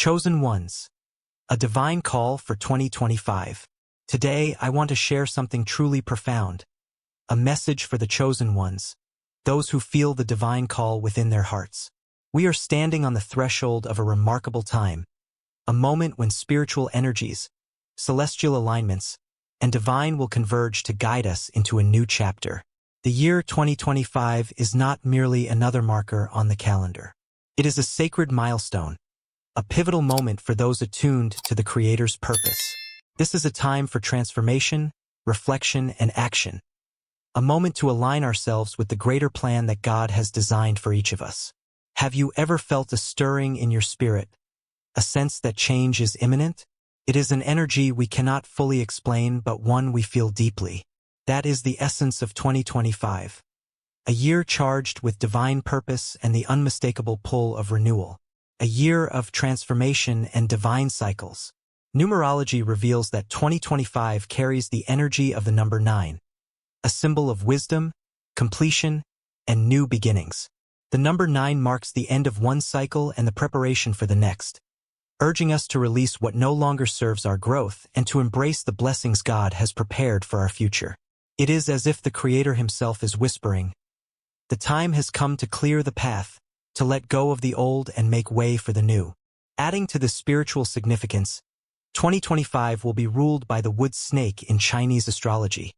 Chosen ones. A divine call for 2025. Today, I want to share something truly profound. A message for the chosen ones, those who feel the divine call within their hearts. We are standing on the threshold of a remarkable time, a moment when spiritual energies, celestial alignments, and divine will converge to guide us into a new chapter. The year 2025 is not merely another marker on the calendar. It is a sacred milestone, a pivotal moment for those attuned to the Creator's purpose. This is a time for transformation, reflection, and action. A moment to align ourselves with the greater plan that God has designed for each of us. Have you ever felt a stirring in your spirit, a sense that change is imminent? It is an energy we cannot fully explain, but one we feel deeply. That is the essence of 2025. A year charged with divine purpose and the unmistakable pull of renewal. A year of transformation and divine cycles. Numerology reveals that 2025 carries the energy of the number 9, a symbol of wisdom, completion, and new beginnings. The number 9 marks the end of one cycle and the preparation for the next, urging us to release what no longer serves our growth and to embrace the blessings God has prepared for our future. It is as if the Creator Himself is whispering, "The time has come to clear the path, to let go of the old and make way for the new." Adding to the spiritual significance, 2025 will be ruled by the wood snake in Chinese astrology,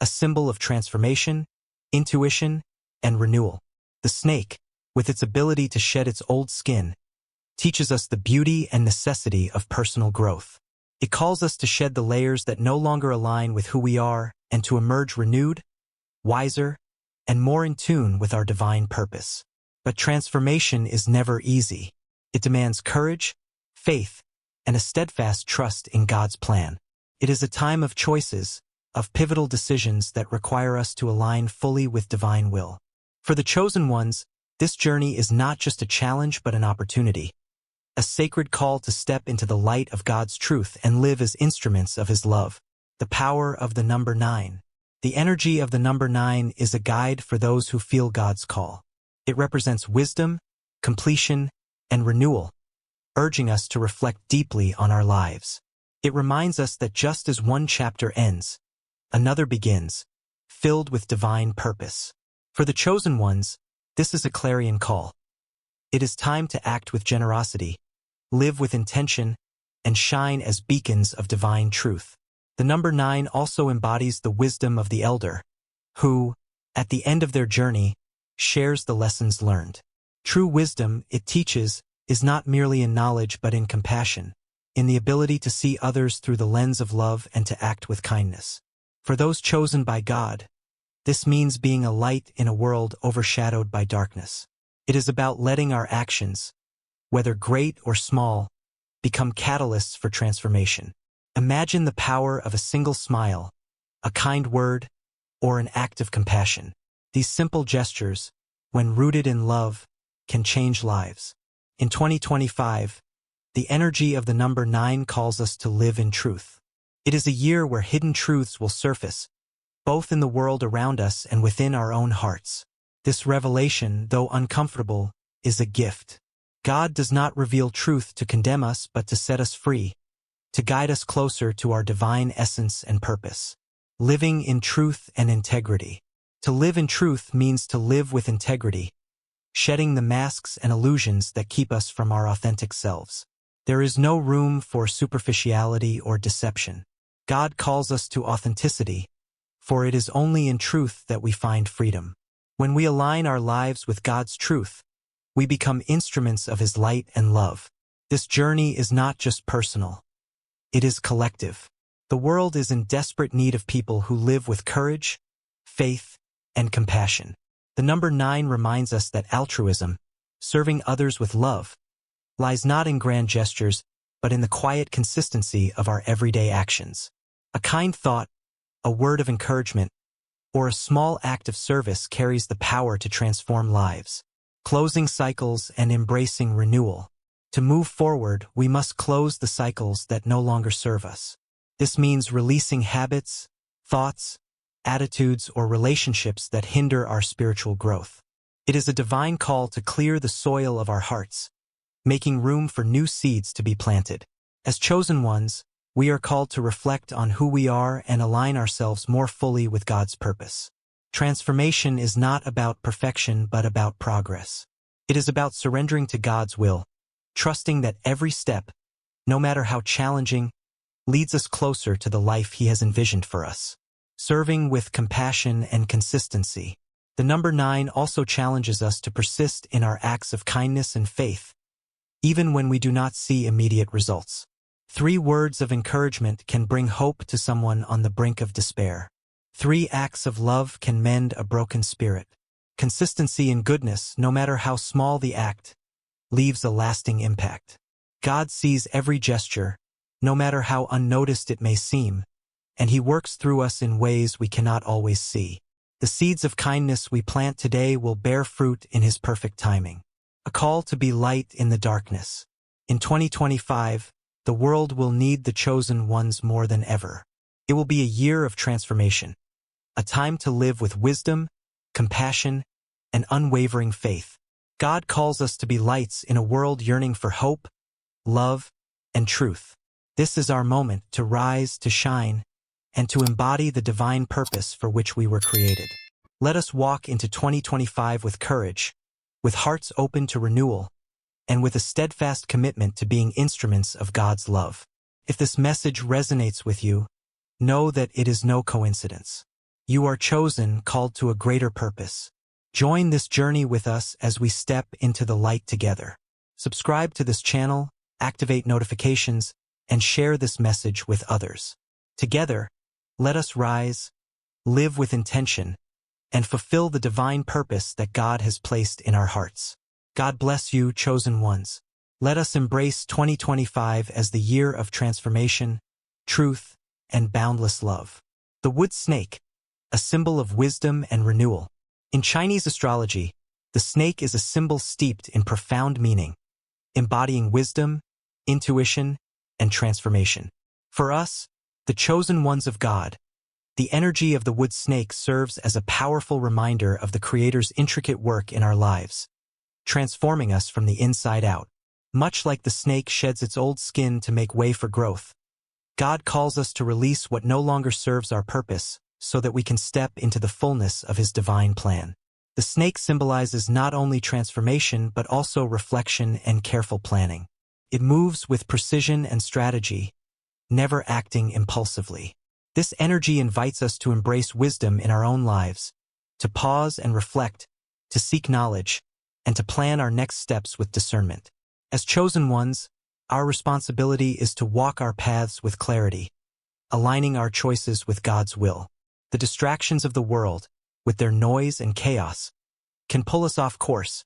a symbol of transformation, intuition, and renewal. The snake, with its ability to shed its old skin, teaches us the beauty and necessity of personal growth. It calls us to shed the layers that no longer align with who we are and to emerge renewed, wiser, and more in tune with our divine purpose. But transformation is never easy. It demands courage, faith, and a steadfast trust in God's plan. It is a time of choices, of pivotal decisions that require us to align fully with divine will. For the chosen ones, this journey is not just a challenge but an opportunity, a sacred call to step into the light of God's truth and live as instruments of His love. The power of the number 9. The energy of the number 9 is a guide for those who feel God's call. It represents wisdom, completion, and renewal, urging us to reflect deeply on our lives. It reminds us that just as one chapter ends, another begins, filled with divine purpose. For the chosen ones, this is a clarion call. It is time to act with generosity, live with intention, and shine as beacons of divine truth. The number 9 also embodies the wisdom of the elder, who, at the end of their journey, shares the lessons learned. True wisdom, it teaches, is not merely in knowledge but in compassion, in the ability to see others through the lens of love and to act with kindness. For those chosen by God, this means being a light in a world overshadowed by darkness. It is about letting our actions, whether great or small, become catalysts for transformation. Imagine the power of a single smile, a kind word, or an act of compassion. These simple gestures, when rooted in love, can change lives. In 2025, the energy of the number 9 calls us to live in truth. It is a year where hidden truths will surface, both in the world around us and within our own hearts. This revelation, though uncomfortable, is a gift. God does not reveal truth to condemn us but to set us free, to guide us closer to our divine essence and purpose. Living in truth and integrity. To live in truth means to live with integrity, shedding the masks and illusions that keep us from our authentic selves. There is no room for superficiality or deception. God calls us to authenticity, for it is only in truth that we find freedom. When we align our lives with God's truth, we become instruments of His light and love. This journey is not just personal. It is collective. The world is in desperate need of people who live with courage, faith, and compassion. The number 9 reminds us that altruism, serving others with love, lies not in grand gestures, but in the quiet consistency of our everyday actions. A kind thought, a word of encouragement, or a small act of service carries the power to transform lives, closing cycles and embracing renewal. To move forward, we must close the cycles that no longer serve us. This means releasing habits, thoughts, attitudes, or relationships that hinder our spiritual growth. It is a divine call to clear the soil of our hearts, making room for new seeds to be planted. As chosen ones, we are called to reflect on who we are and align ourselves more fully with God's purpose. Transformation is not about perfection but about progress. It is about surrendering to God's will, trusting that every step, no matter how challenging, leads us closer to the life He has envisioned for us. Serving with compassion and consistency. The number 9 also challenges us to persist in our acts of kindness and faith, even when we do not see immediate results. 3 words of encouragement can bring hope to someone on the brink of despair. 3 acts of love can mend a broken spirit. Consistency in goodness, no matter how small the act, leaves a lasting impact. God sees every gesture, no matter how unnoticed it may seem, and He works through us in ways we cannot always see. The seeds of kindness we plant today will bear fruit in His perfect timing. A call to be light in the darkness. In 2025, the world will need the chosen ones more than ever. It will be a year of transformation, a time to live with wisdom, compassion, and unwavering faith. God calls us to be lights in a world yearning for hope, love, and truth. This is our moment to rise, to shine, and to embody the divine purpose for which we were created. Let us walk into 2025 with courage, with hearts open to renewal, and with a steadfast commitment to being instruments of God's love. If this message resonates with you, know that it is no coincidence. You are chosen, called to a greater purpose. Join this journey with us as we step into the light together. Subscribe to this channel, activate notifications, and share this message with others. Together, let us rise, live with intention, and fulfill the divine purpose that God has placed in our hearts. God bless you, chosen ones. Let us embrace 2025 as the year of transformation, truth, and boundless love. The wood snake, a symbol of wisdom and renewal. In Chinese astrology, the snake is a symbol steeped in profound meaning, embodying wisdom, intuition, and transformation. For us, the chosen ones of God, the energy of the wood snake serves as a powerful reminder of the Creator's intricate work in our lives, transforming us from the inside out. Much like the snake sheds its old skin to make way for growth, God calls us to release what no longer serves our purpose so that we can step into the fullness of His divine plan. The snake symbolizes not only transformation but also reflection and careful planning. It moves with precision and strategy, never acting impulsively. This energy invites us to embrace wisdom in our own lives, to pause and reflect, to seek knowledge, and to plan our next steps with discernment. As chosen ones, our responsibility is to walk our paths with clarity, aligning our choices with God's will. The distractions of the world, with their noise and chaos, can pull us off course,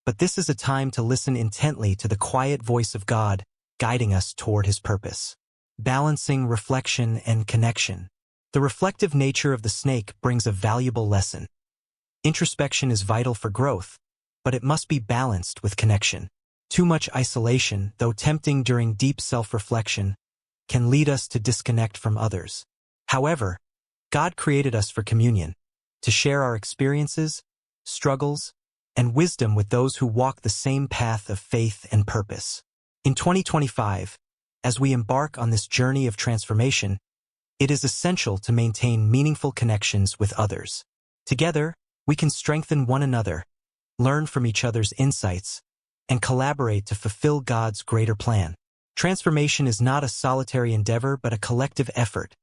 but this is a time to listen intently to the quiet voice of God, guiding us toward His purpose. Balancing reflection and connection. The reflective nature of the snake brings a valuable lesson. Introspection is vital for growth, but it must be balanced with connection. Too much isolation, though tempting during deep self-reflection, can lead us to disconnect from others. However, God created us for communion, to share our experiences, struggles, and wisdom with those who walk the same path of faith and purpose. In 2025, as we embark on this journey of transformation, it is essential to maintain meaningful connections with others. Together, we can strengthen one another, learn from each other's insights, and collaborate to fulfill God's greater plan. Transformation is not a solitary endeavor but a collective effort,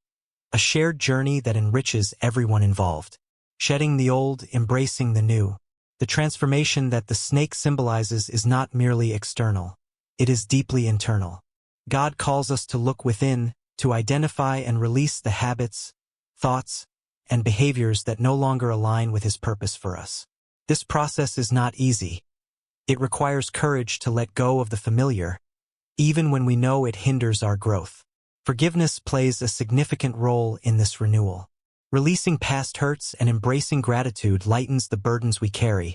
a shared journey that enriches everyone involved. Shedding the old, embracing the new. The transformation that the snake symbolizes is not merely external. It is deeply internal. God calls us to look within, to identify and release the habits, thoughts, and behaviors that no longer align with His purpose for us. This process is not easy. It requires courage to let go of the familiar, even when we know it hinders our growth. Forgiveness plays a significant role in this renewal. Releasing past hurts and embracing gratitude lightens the burdens we carry,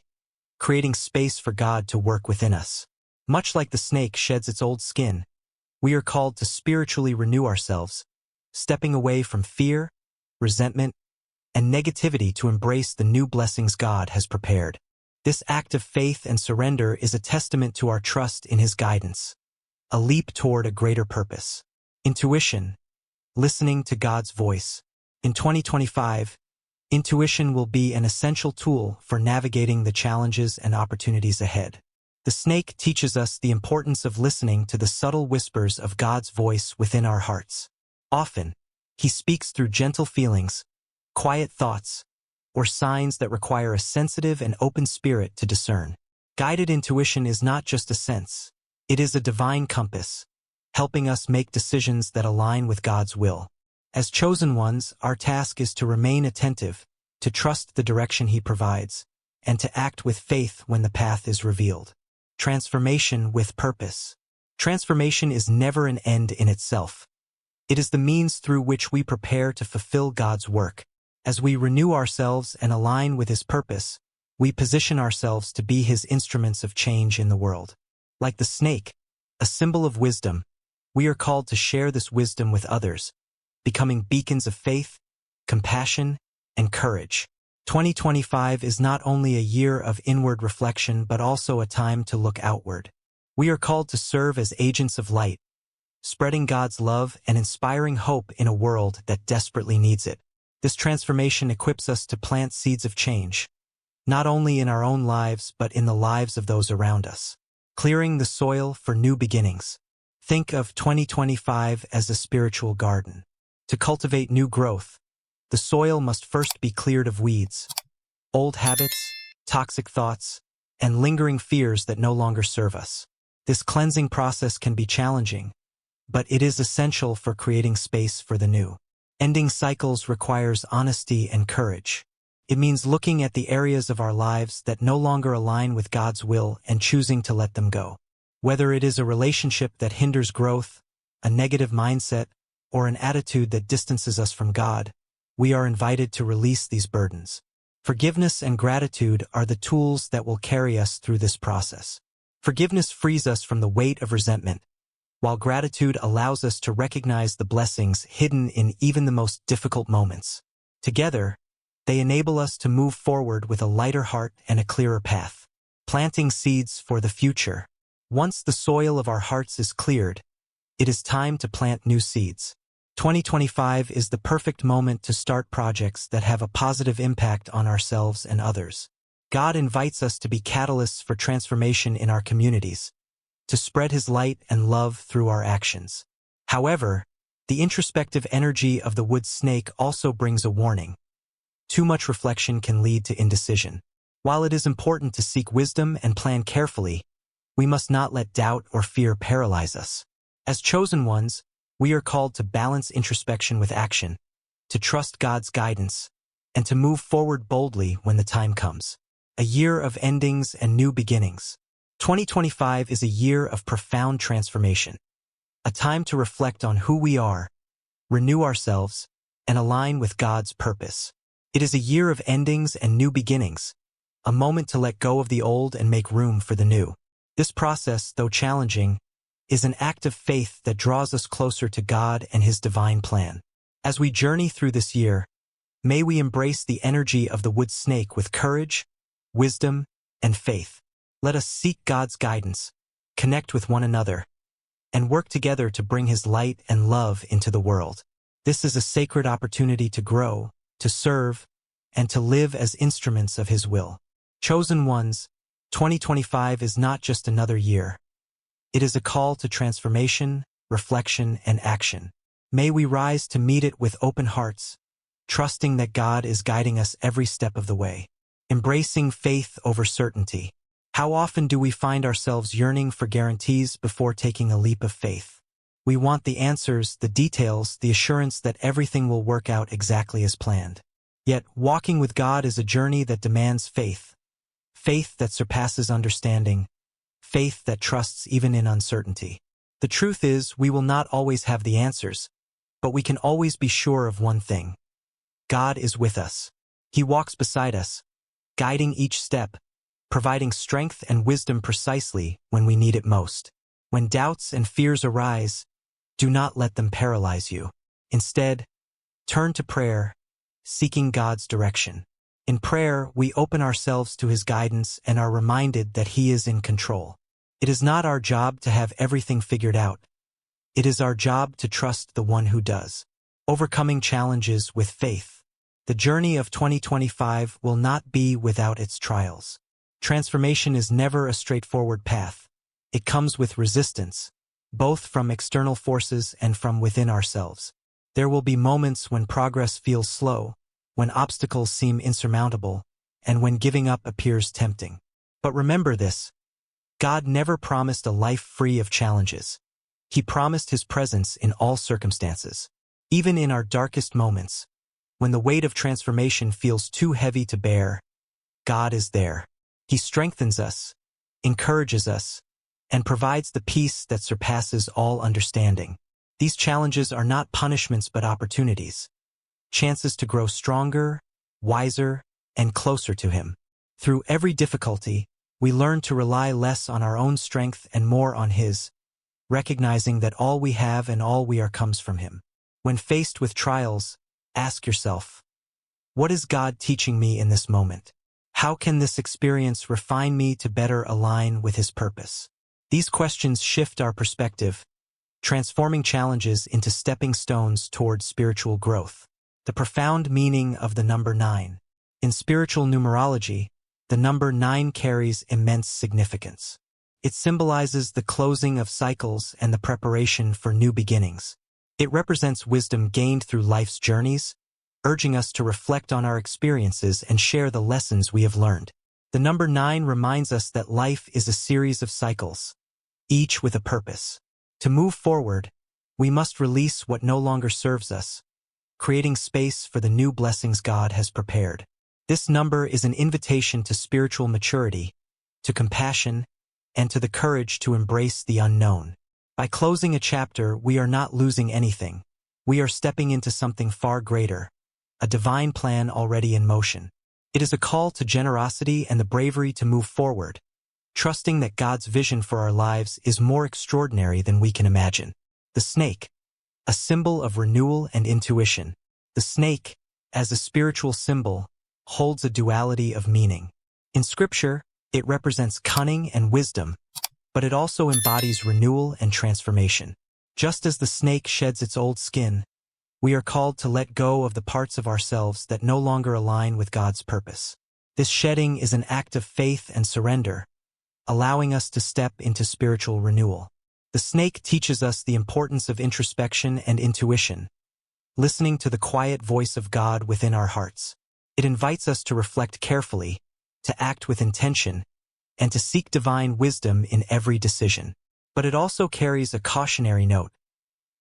creating space for God to work within us. Much like the snake sheds its old skin, we are called to spiritually renew ourselves, stepping away from fear, resentment, and negativity to embrace the new blessings God has prepared. This act of faith and surrender is a testament to our trust in His guidance, a leap toward a greater purpose. Intuition, listening to God's voice. In 2025, intuition will be an essential tool for navigating the challenges and opportunities ahead. The snake teaches us the importance of listening to the subtle whispers of God's voice within our hearts. Often, He speaks through gentle feelings, quiet thoughts, or signs that require a sensitive and open spirit to discern. Guided intuition is not just a sense. It is a divine compass, helping us make decisions that align with God's will. As chosen ones, our task is to remain attentive, to trust the direction He provides, and to act with faith when the path is revealed. Transformation with purpose. Transformation is never an end in itself. It is the means through which we prepare to fulfill God's work. As we renew ourselves and align with His purpose, we position ourselves to be His instruments of change in the world. Like the snake, a symbol of wisdom, we are called to share this wisdom with others, becoming beacons of faith, compassion, and courage. 2025 is not only a year of inward reflection but also a time to look outward. We are called to serve as agents of light, spreading God's love and inspiring hope in a world that desperately needs it. This transformation equips us to plant seeds of change, not only in our own lives but in the lives of those around us. Clearing the soil for new beginnings. Think of 2025 as a spiritual garden. To cultivate new growth, the soil must first be cleared of weeds, old habits, toxic thoughts, and lingering fears that no longer serve us. This cleansing process can be challenging, but it is essential for creating space for the new. Ending cycles requires honesty and courage. It means looking at the areas of our lives that no longer align with God's will and choosing to let them go. Whether it is a relationship that hinders growth, a negative mindset, or an attitude that distances us from God, we are invited to release these burdens. Forgiveness and gratitude are the tools that will carry us through this process. Forgiveness frees us from the weight of resentment, while gratitude allows us to recognize the blessings hidden in even the most difficult moments. Together, they enable us to move forward with a lighter heart and a clearer path. Planting seeds for the future. Once the soil of our hearts is cleared, it is time to plant new seeds. 2025 is the perfect moment to start projects that have a positive impact on ourselves and others. God invites us to be catalysts for transformation in our communities, to spread His light and love through our actions. However, the introspective energy of the wood snake also brings a warning. Too much reflection can lead to indecision. While it is important to seek wisdom and plan carefully, we must not let doubt or fear paralyze us. As chosen ones, we are called to balance introspection with action, to trust God's guidance, and to move forward boldly when the time comes. A year of endings and new beginnings. 2025 is a year of profound transformation, a time to reflect on who we are, renew ourselves, and align with God's purpose. It is a year of endings and new beginnings, a moment to let go of the old and make room for the new. This process, though challenging, is an act of faith that draws us closer to God and His divine plan. As we journey through this year, may we embrace the energy of the wood snake with courage, wisdom, and faith. Let us seek God's guidance, connect with one another, and work together to bring His light and love into the world. This is a sacred opportunity to grow, to serve, and to live as instruments of His will. Chosen ones, 2025 is not just another year. It is a call to transformation, reflection, and action. May we rise to meet it with open hearts, trusting that God is guiding us every step of the way. Embracing faith over certainty. How often do we find ourselves yearning for guarantees before taking a leap of faith? We want the answers, the details, the assurance that everything will work out exactly as planned. Yet, walking with God is a journey that demands faith. Faith that surpasses understanding. Faith that trusts even in uncertainty. The truth is, we will not always have the answers, but we can always be sure of one thing. God is with us. He walks beside us, guiding each step, providing strength and wisdom precisely when we need it most. When doubts and fears arise, do not let them paralyze you. Instead, turn to prayer, seeking God's direction. In prayer, we open ourselves to His guidance and are reminded that He is in control. It is not our job to have everything figured out. It is our job to trust the One who does. Overcoming challenges with faith. The journey of 2025 will not be without its trials. Transformation is never a straightforward path. It comes with resistance, both from external forces and from within ourselves. There will be moments when progress feels slow, when obstacles seem insurmountable, and when giving up appears tempting. But remember this: God never promised a life free of challenges. He promised His presence in all circumstances. Even in our darkest moments, when the weight of transformation feels too heavy to bear, God is there. He strengthens us, encourages us, and provides the peace that surpasses all understanding. These challenges are not punishments but opportunities, chances to grow stronger, wiser, and closer to Him. Through every difficulty, we learn to rely less on our own strength and more on His, recognizing that all we have and all we are comes from Him. When faced with trials, ask yourself, what is God teaching me in this moment? How can this experience refine me to better align with His purpose? These questions shift our perspective, transforming challenges into stepping stones toward spiritual growth. The profound meaning of the number 9. In spiritual numerology, the number 9 carries immense significance. It symbolizes the closing of cycles and the preparation for new beginnings. It represents wisdom gained through life's journeys, urging us to reflect on our experiences and share the lessons we have learned. The number 9 reminds us that life is a series of cycles, each with a purpose. To move forward, we must release what no longer serves us, creating space for the new blessings God has prepared. This number is an invitation to spiritual maturity, to compassion, and to the courage to embrace the unknown. By closing a chapter, we are not losing anything. We are stepping into something far greater, a divine plan already in motion. It is a call to generosity and the bravery to move forward, trusting that God's vision for our lives is more extraordinary than we can imagine. The snake, a symbol of renewal and intuition. The snake, as a spiritual symbol, holds a duality of meaning. In Scripture, it represents cunning and wisdom, but it also embodies renewal and transformation. Just as the snake sheds its old skin, we are called to let go of the parts of ourselves that no longer align with God's purpose. This shedding is an act of faith and surrender, allowing us to step into spiritual renewal. The snake teaches us the importance of introspection and intuition, listening to the quiet voice of God within our hearts. It invites us to reflect carefully, to act with intention, and to seek divine wisdom in every decision. But it also carries a cautionary note.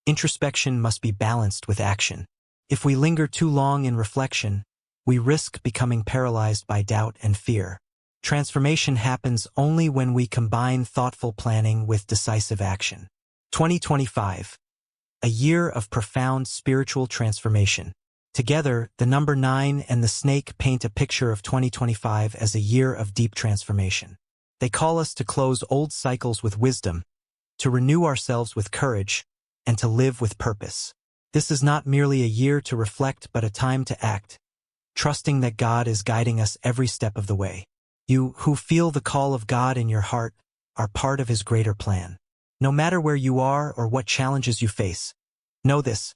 Introspection must be balanced with action. If we linger too long in reflection, we risk becoming paralyzed by doubt and fear. Transformation happens only when we combine thoughtful planning with decisive action. 2025. A year of profound spiritual transformation. Together, the number 9 and the snake paint a picture of 2025 as a year of deep transformation. They call us to close old cycles with wisdom, to renew ourselves with courage, and to live with purpose. This is not merely a year to reflect but a time to act, trusting that God is guiding us every step of the way. You who feel the call of God in your heart are part of His greater plan. No matter where you are or what challenges you face, know this: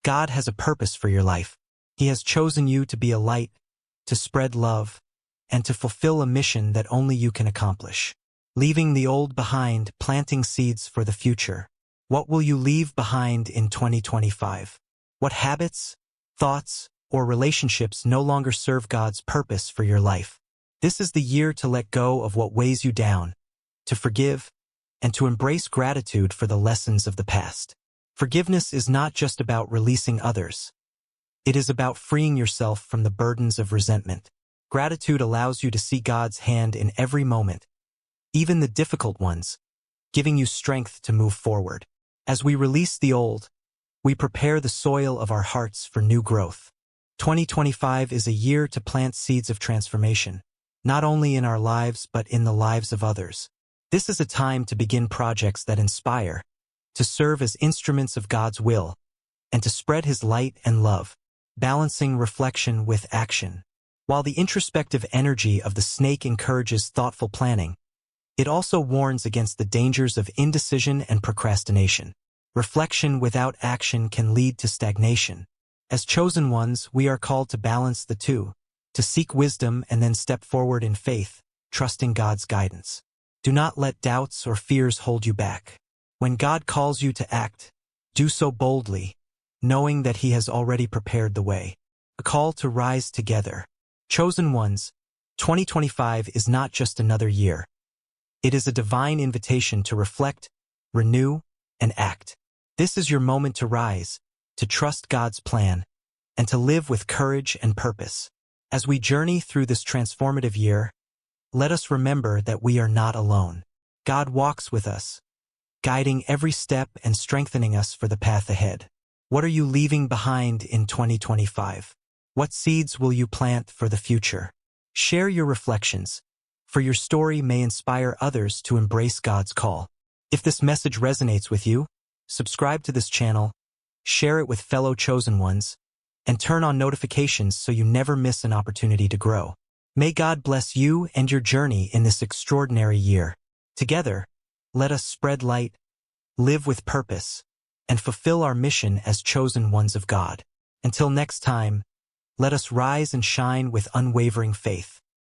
God has a purpose for your life. He has chosen you to be a light, to spread love, and to fulfill a mission that only you can accomplish. Leaving the old behind, planting seeds for the future. What will you leave behind in 2025? What habits, thoughts, or relationships no longer serve God's purpose for your life? This is the year to let go of what weighs you down, to forgive, and to embrace gratitude for the lessons of the past. Forgiveness is not just about releasing others. It is about freeing yourself from the burdens of resentment. Gratitude allows you to see God's hand in every moment, even the difficult ones, giving you strength to move forward. As we release the old, we prepare the soil of our hearts for new growth. 2025 is a year to plant seeds of transformation, not only in our lives but in the lives of others. This is a time to begin projects that inspire, to serve as instruments of God's will, and to spread His light and love, balancing reflection with action. While the introspective energy of the snake encourages thoughtful planning, it also warns against the dangers of indecision and procrastination. Reflection without action can lead to stagnation. As chosen ones, we are called to balance the two, to seek wisdom and then step forward in faith, trusting God's guidance. Do not let doubts or fears hold you back. When God calls you to act, do so boldly, knowing that He has already prepared the way. A call to rise together. Chosen ones, 2025 is not just another year. It is a divine invitation to reflect, renew, and act. This is your moment to rise, to trust God's plan, and to live with courage and purpose. As we journey through this transformative year, let us remember that we are not alone. God walks with us, guiding every step and strengthening us for the path ahead. What are you leaving behind in 2025? What seeds will you plant for the future? Share your reflections, for your story may inspire others to embrace God's call. If this message resonates with you, subscribe to this channel, share it with fellow chosen ones, and turn on notifications so you never miss an opportunity to grow. May God bless you and your journey in this extraordinary year. Together, let us spread light, live with purpose, and fulfill our mission as chosen ones of God. Until next time, let us rise and shine with unwavering faith.